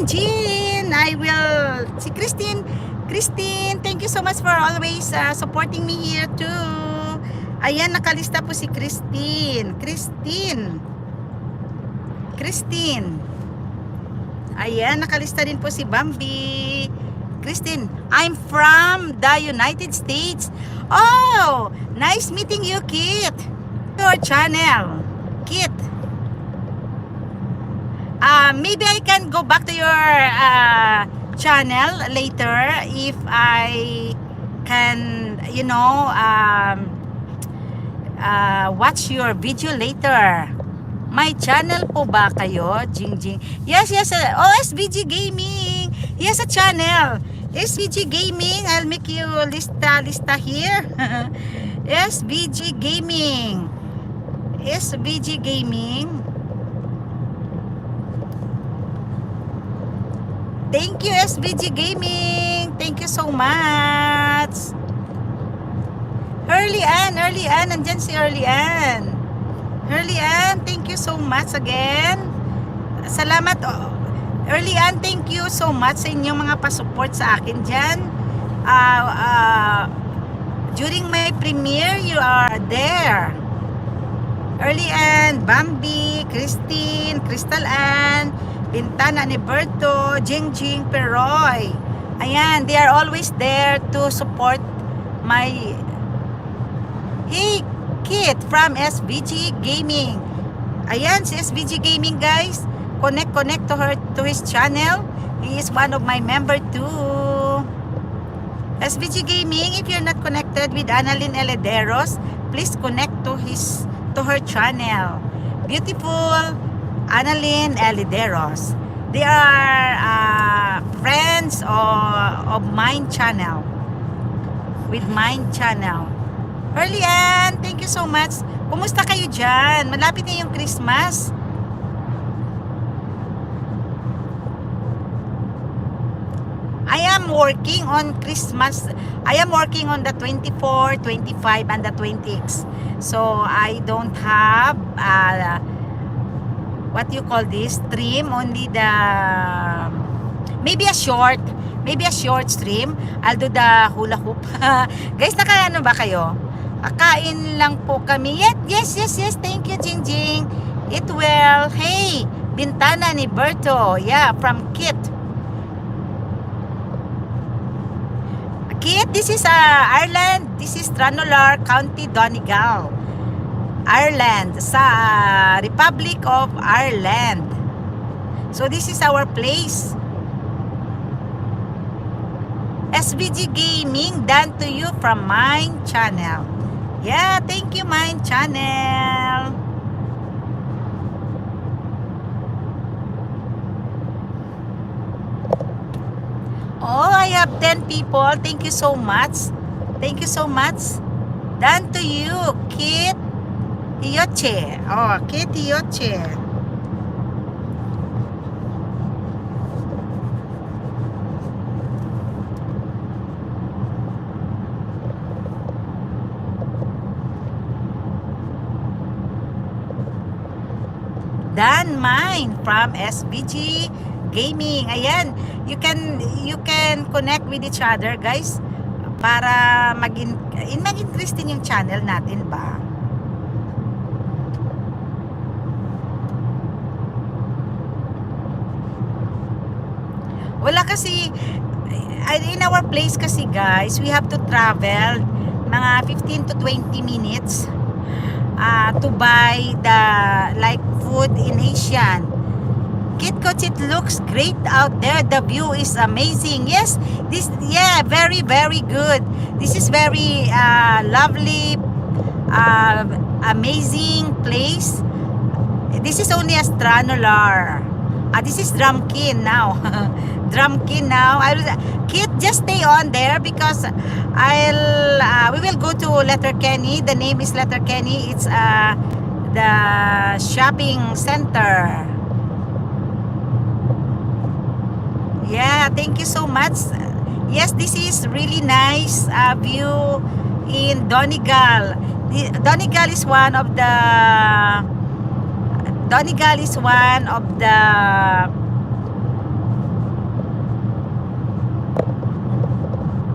Jean. Si Christine, thank you so much for always supporting me here too. Ayan, nakalista po si Christine. Ayan, nakalista din po si Bambi. Christine, I'm from the United States. Oh, nice meeting you, Kit. Your channel, Kit. Maybe I can go back to your channel later if I can, watch your video later. May channel po ba kayo, Jingjing? Yes. SVG Gaming. He has a channel. SVG Gaming. I'll make you lista here. SVG Gaming. Thank you, SVG Gaming. Thank you so much. Early Ann. Nandyan si Early Ann. Thank you so much again. Salamat. Early Ann, thank you so much sa inyong mga pasupport sa akin dyan. During my premiere, you are there. Early Ann, Bambi, Christine, Crystal Ann, Bintana ni Berto, Jingjing, Peroy. Ayan, they are always there to support my... Hey, Kit from SVG Gaming. Ayan, si SVG Gaming, guys. Connect to his channel. He is one of my member too. SVG Gaming, if you're not connected with Annalyn Elederos, please connect to her channel. Beautiful Annalyn Elederos. They are friends of mine channel. With mine channel. Early Ann, thank you so much. Kumusta kayo dyan? Malapit na yung Christmas. I am working on Christmas. I am working on the 24, 25, and the 26. So, I don't have what you call this? Stream. Only the... Maybe a short stream. I'll do the hula hoop. Guys, nakaano ba kayo? Kain lang po kami. Yes. Thank you, Jingjing. It will. Hey, Bintana ni Berto. Yeah, from Kit. Kit, this is Ireland. This is Stranular County, Donegal. Ireland. Sa Republic of Ireland. So, this is our place. SVG Gaming, done to you from mine channel. Yeah, thank you, mine channel. Oh, I have 10 people. Thank you so much. Done to you, Kit Ioche. Oh, Kit Ioche. Dan mine from SVG Gaming. Ayan, you can connect with each other, guys, para mag-increase din yung channel natin ba. Wala kasi in our place kasi, guys, we have to travel mga 15 to 20 minutes to buy the food in Asian. Kit Coach, it looks great out there. The view is amazing. Yes, very good. This is very lovely, amazing place. This is only a Stranular. This is Drumkin now. Kit, just stay on there because we will go to Letterkenny. The name is Letterkenny. It's the shopping center. Yeah, thank you so much. Yes, this is really nice view in Donegal. Donegal is one of the